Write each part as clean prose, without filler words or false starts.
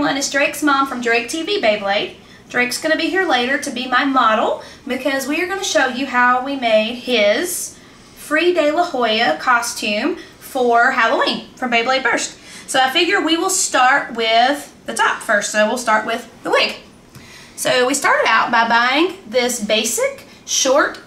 one is Drake's mom from Drake TV Beyblade. Drake's going to be here later to be my model because we are going to show you how we made his Free de la Hoya costume for Halloween from Beyblade Burst. So I figure we will start with the top first. So we'll start with the wig. So we started out by buying this basic short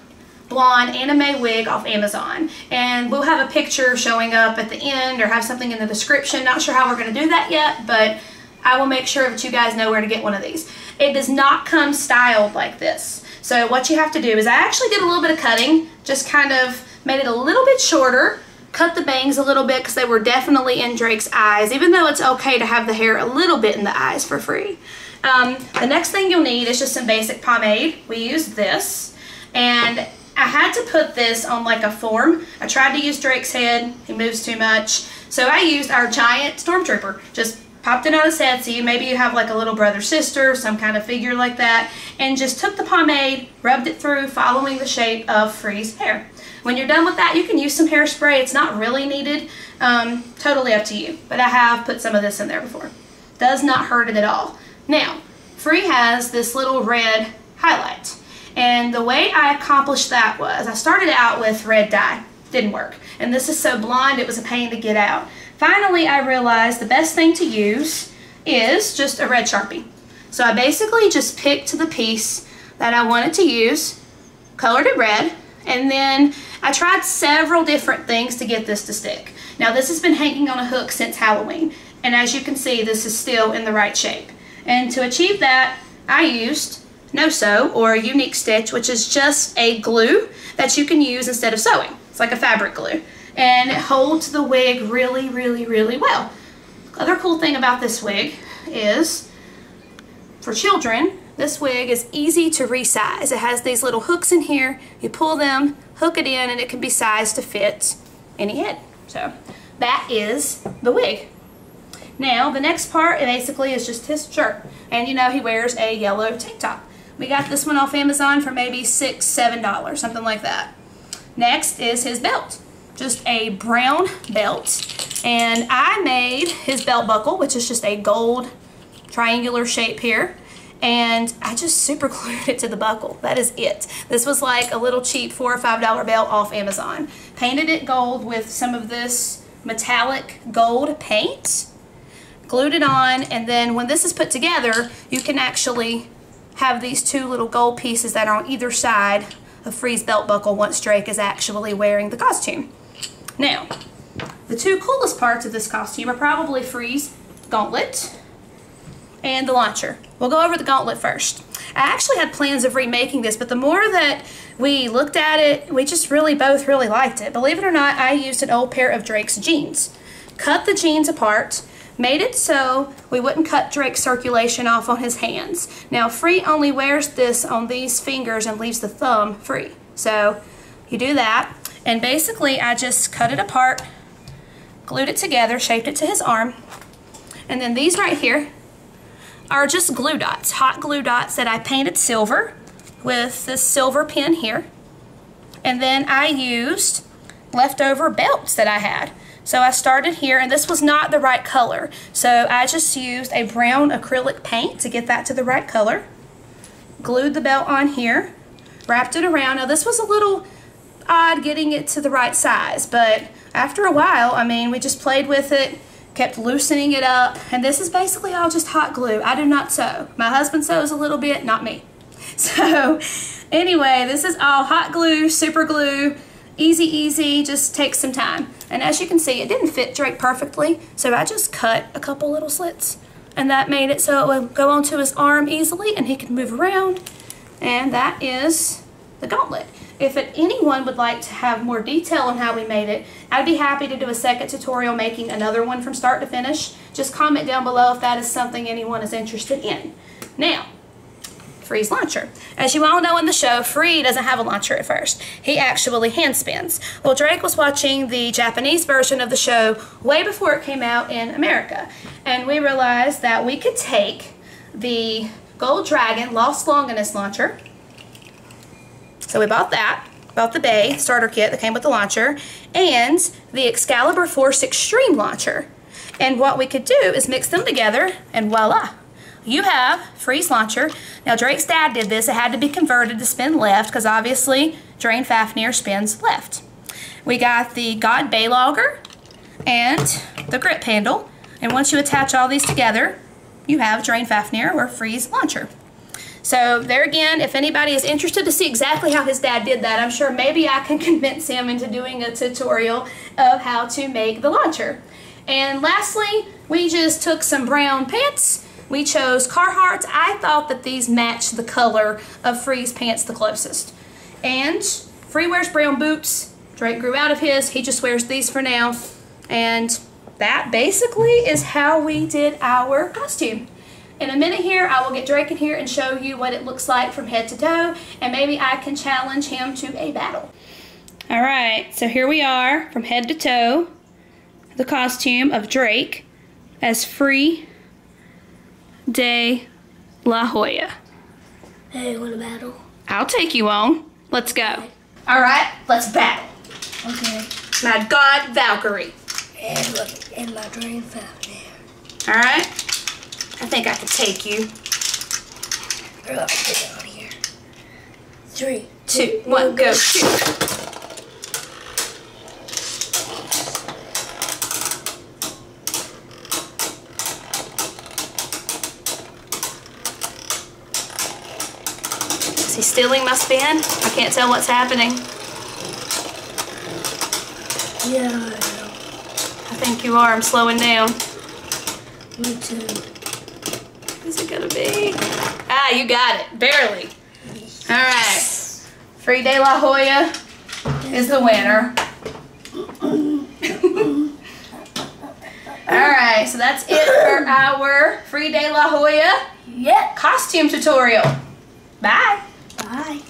blonde anime wig off Amazon, and we'll have a picture showing up at the end or have something in the description. Not sure how we're going to do that yet, but I will make sure that you guys know where to get one of these. It does not come styled like this. So what you have to do is, I actually did a little bit of cutting, just kind of made it a little bit shorter, cut the bangs a little bit because they were definitely in Drake's eyes, even though it's okay to have the hair a little bit in the eyes for free. The next thing you'll need is just some basic pomade. We used this, and I had to put this on like a form. I tried to use Drake's head. He moves too much. So I used our giant stormtrooper. Just popped it on his head. So maybe you have like a little brother, sister, some kind of figure like that. And just took the pomade, rubbed it through, following the shape of Free's hair. When you're done with that, you can use some hairspray. It's not really needed. Totally up to you. But I have put some of this in there before. Does not hurt it at all. Now, Free has this little red highlight. And the way I accomplished that was, I started out with red dye. Didn't work. And this is so blonde, it was a pain to get out. Finally, I realized the best thing to use is just a red Sharpie. So I basically just picked the piece that I wanted to use, colored it red, and then I tried several different things to get this to stick. Now this has been hanging on a hook since Halloween, and as you can see, this is still in the right shape. And to achieve that, I used no-sew, or a unique stitch, which is just a glue that you can use instead of sewing. It's like a fabric glue, and it holds the wig really, really, really well. Other cool thing about this wig is, for children, this wig is easy to resize. It has these little hooks in here. You pull them, hook it in, and it can be sized to fit any head. So that is the wig. Now the next part basically is just his shirt, and you know he wears a yellow tank top. We got this one off Amazon for maybe $6, $7, something like that. Next is his belt. Just a brown belt. And I made his belt buckle, which is just a gold triangular shape here. And I just super glued it to the buckle. That is it. This was like a little cheap $4 or $5 belt off Amazon. Painted it gold with some of this metallic gold paint. Glued it on, and then when this is put together, you can actually have these two little gold pieces that are on either side of Free's belt buckle once Drake is actually wearing the costume. Now, the two coolest parts of this costume are probably Free's Gauntlet and the launcher. We'll go over the Gauntlet first. I actually had plans of remaking this, but the more that we looked at it, we just both really liked it. Believe it or not, I used an old pair of Drake's jeans. Cut the jeans apart, made it so we wouldn't cut Drake's circulation off on his hands. Now Free only wears this on these fingers and leaves the thumb free. So you do that, and basically I just cut it apart, glued it together, shaped it to his arm, and then these right here are just glue dots, hot glue dots that I painted silver with this silver pen here. And then I used leftover belts that I had. So I started here, and this was not the right color. So I just used a brown acrylic paint to get that to the right color. Glued the belt on here, wrapped it around. Now this was a little odd getting it to the right size, but after a while, I mean, we just played with it, kept loosening it up, and this is basically all just hot glue. I do not sew. My husband sews a little bit, not me. So anyway, this is all hot glue, super glue. Easy, just takes some time. And as you can see, it didn't fit Drake perfectly, so I just cut a couple little slits. And that made it so it would go onto his arm easily and he could move around. And that is the Gauntlet. If anyone would like to have more detail on how we made it, I'd be happy to do a second tutorial making another one from start to finish. Just comment down below if that is something anyone is interested in. Now, Free's launcher. As you all know in the show, Free doesn't have a launcher at first. He actually hand spins. Well, Drake was watching the Japanese version of the show way before it came out in America. And we realized that we could take the Gold Dragon Lost Longinus launcher. So we bought that. Bought the Bay starter kit that came with the launcher. And the Excalibur Force Extreme launcher. And what we could do is mix them together, and voila. You have Freeze Launcher. Now Drake's dad did this. It had to be converted to spin left because obviously Drain Fafnir spins left. We got the God Baylogger and the grip handle. And once you attach all these together, you have Drain Fafnir or Freeze Launcher. So there again, if anybody is interested to see exactly how his dad did that, I'm sure maybe I can convince him into doing a tutorial of how to make the launcher. And lastly, we just took some brown pants. We chose Carhartts. I thought that these matched the color of Freeze pants the closest. And Free wears brown boots. Drake grew out of his. He just wears these for now. And that basically is how we did our costume. In a minute here, I will get Drake in here and show you what it looks like from head to toe, and maybe I can challenge him to a battle. Alright, so here we are from head to toe, the costume of Drake as Free de la Hoya. Hey, want to battle? I'll take you on. Let's go. Alright, let's battle. Okay. My God Valkyrie. And look, and my Drain Fafnir. Alright? I think I can take you. We're gonna get it out here. 3, 2, 1, go shoot. Is he stealing my spin? I can't tell what's happening. Yeah, I know. I think you are. I'm slowing down. Me too. Who's it gonna be? Ah, you got it. Barely. Alright. Free de la Hoya is the winner. Alright, so that's it for our Free de la Hoya costume tutorial. Bye. Bye.